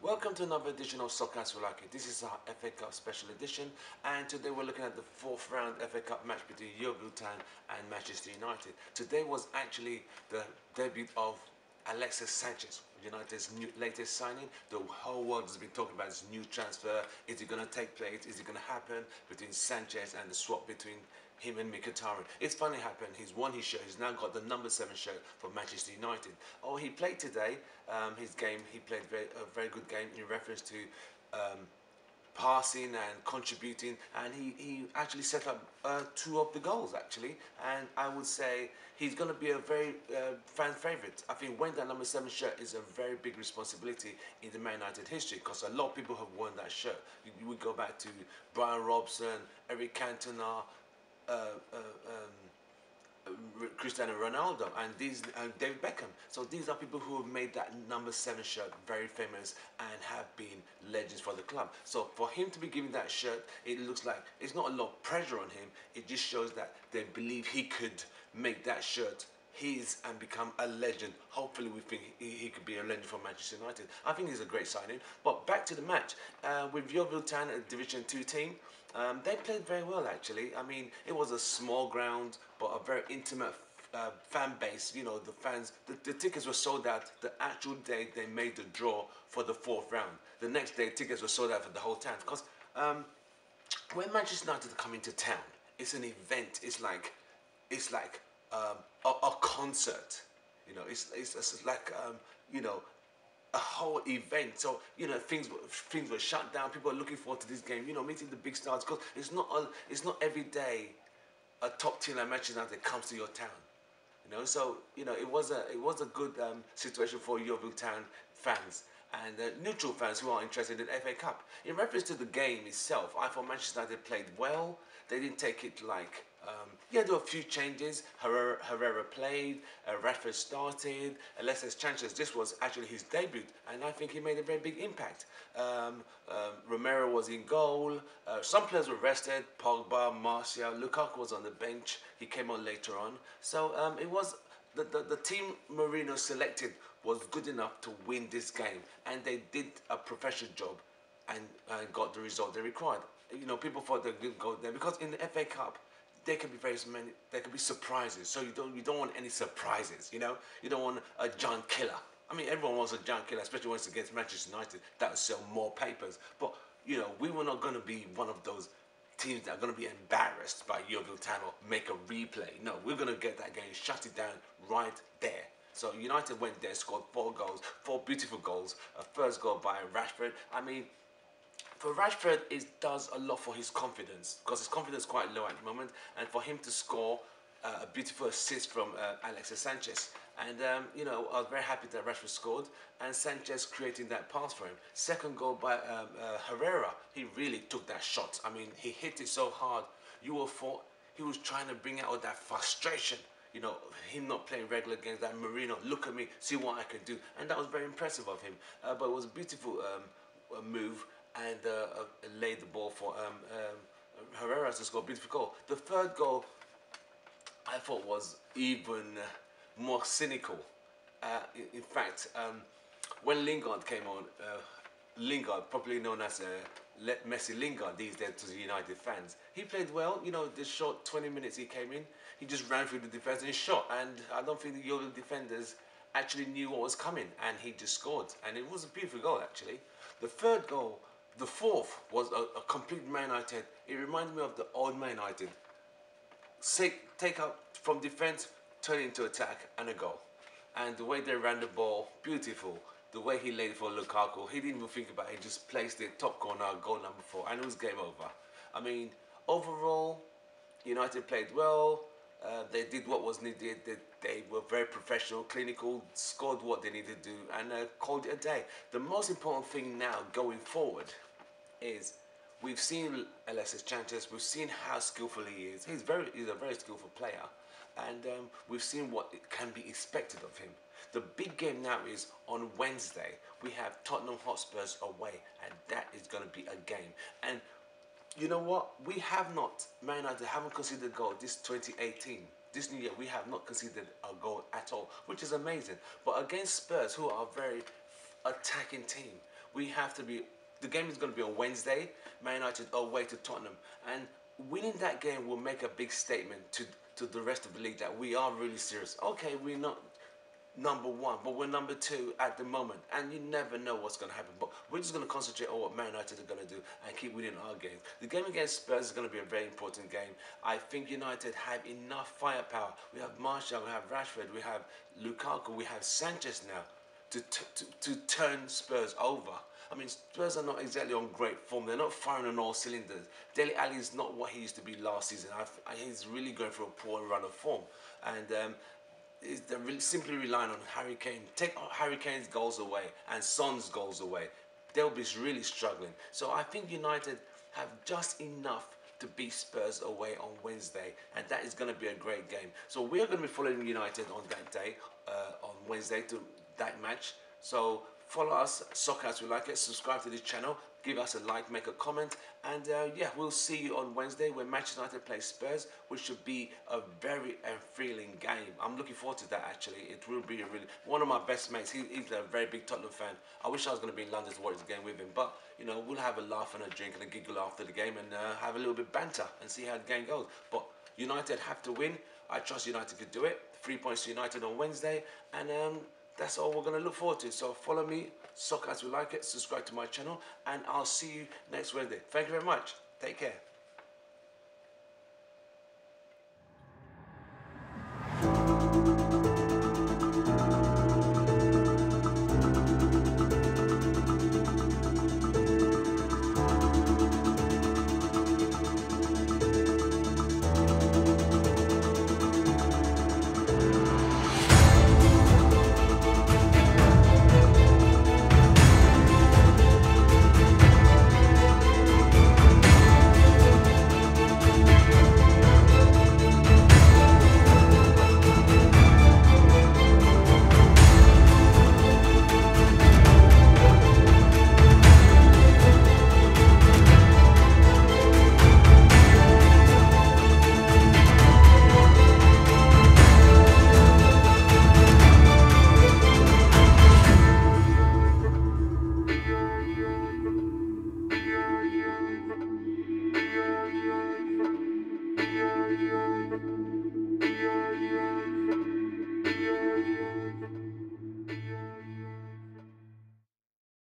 Welcome to another edition of S.A.W.L.I. This is our FA Cup special edition, and today we're looking at the fourth round FA Cup match between Yeovil Town and Manchester United. Today was actually the debut of Alexis Sanchez, United's latest signing. The whole world has been talking about this new transfer. Is it going to take place? Is it going to happen between Sanchez and the swap between him and Mkhitaryan? It's finally happened. He's won his shirt. He's now got the number 7 shirt for Manchester United. Oh, he played today. His game, he played a very good game in reference to passing and contributing, and he actually set up 2 of the goals actually, and I would say he's going to be a very fan favourite. I think wearing that number 7 shirt is a very big responsibility in the Man United history, because a lot of people have worn that shirt. You would go back to Brian Robson, Eric Cantona, Cristiano Ronaldo, and David Beckham. So these are people who have made that number 7 shirt very famous and have been legends for the club. So for him to be giving that shirt, it looks like it's not a lot of pressure on him. It just shows that they believe he could make that shirt his and become a legend. Hopefully we think he could be a legend for Manchester United. I think he's a great signing. But back to the match, with Yeovil Town, a Division 2 team, they played very well actually. I mean, it was a small ground but a very intimate fan base. You know, the fans, the tickets were sold out the actual day they made the draw for the 4th round. The next day tickets were sold out for the whole town, because when Manchester United come into town, it's an event. It's like a concert. You know, it's like you know, a whole event. So you know, things were shut down. People are looking forward to this game. You know, meeting the big stars, because it's not every day a top team like Manchester United comes to your town. You know, so you know, it was a good situation for Yeovil Town fans and neutral fans who are interested in FA Cup. In reference to the game itself, I thought Manchester United played well. They didn't take it like, yeah, there were a few changes. Herrera played, Rashford started, Alexis Sanchez, this was actually his debut, and I think he made a very big impact. Romero was in goal. Some players were rested, Pogba, Martial, Lukaku was on the bench. He came on later on. So it was, the team Mourinho selected was good enough to win this game, and they did a professional job and got the result they required. You know, people thought they didn't go there because in the FA Cup there can be there can be surprises. So you don't want any surprises. You know, you don't want a giant killer. I mean, everyone wants a giant killer, especially when it's against Manchester United. That will sell more papers. But you know, we were not going to be one of those teams that are going to be embarrassed by Yeovil Town or make a replay. No, we're going to get that game, shut it down right there. So United went there, scored 4 goals, 4 beautiful goals. A first goal by Rashford. I mean, for Rashford, it does a lot for his confidence, because his confidence is quite low at the moment, and for him to score a beautiful assist from Alexis Sanchez. And you know, I was very happy that Rashford scored, and Sanchez creating that pass for him. Second goal by Herrera. He really took that shot. I mean, he hit it so hard. You would have thought he was trying to bring out that frustration. You know, him not playing regular games, that Mourinho, look at me, see what I can do. And that was very impressive of him. But it was a beautiful move, and laid the ball for Herrera to score a beautiful goal. The third goal I thought was even more cynical. In fact, when Lingard came on, Lingard, popularly known as Messi Lingard these days to the United fans, he played well. You know, the short 20 minutes he came in, he just ran through the defence and shot, and I don't think the Yeovil defenders actually knew what was coming, and he just scored, and it was a beautiful goal actually. The third goal, the fourth, was a complete Man United. It reminded me of the old Man United. Take up from defence, turn it into attack, and a goal. And the way they ran the ball, beautiful. The way he laid it for Lukaku, he didn't even think about it. He just placed it top corner, goal number 4, and it was game over. I mean, overall, United played well. They did what was needed. They were very professional, clinical, scored what they needed to do, and called it a day. The most important thing now going forward is we've seen Alexis Sanchez. We've seen how skillful he is. He's a very skillful player, and we've seen what can be expected of him. The big game now is on Wednesday. We have Tottenham Hotspurs away, and that is going to be a game. And you know what? We have not, Man United haven't conceded a goal this 2018. This new year, we have not conceded a goal at all, which is amazing. But against Spurs, who are a very attacking team, We have to be. The game is going to be on Wednesday. Man United away to Tottenham, and winning that game will make a big statement to the rest of the league that we are really serious. Okay, we're not number one, but we're number two at the moment, and you never know what's going to happen. But we're just going to concentrate on what Man United are going to do and keep winning our games. The game against Spurs is going to be a very important game. I think United have enough firepower. We have Martial, we have Rashford, we have Lukaku, we have Sanchez now to turn Spurs over. I mean, Spurs are not exactly on great form. They're not firing on all cylinders. Dele Alli is not what he used to be last season. He's really going through a poor run of form, and they're simply relying on Harry Kane. Take Harry Kane's goals away and Son's goals away, they'll be really struggling. So I think United have just enough to beat Spurs away on Wednesday, and that is going to be a great game. So we are going to be following United on that day, on Wednesday, to that match. So follow us, Soccer As We Like It, subscribe to this channel, give us a like, make a comment, and yeah, we'll see you on Wednesday when Manchester United play Spurs, which should be a very thrilling game. I'm looking forward to that actually. It will be a really, one of my best mates, he's a very big Tottenham fan. I wish I was going to be in London to watch the game with him, but you know, we'll have a laugh and a drink and a giggle after the game, and have a little bit banter and see how the game goes. But United have to win. I trust United could do it. 3 points to United on Wednesday, and that's all we're going to look forward to. So follow me, Soccer As We Like It, subscribe to my channel, and I'll see you next Wednesday. Thank you very much. Take care.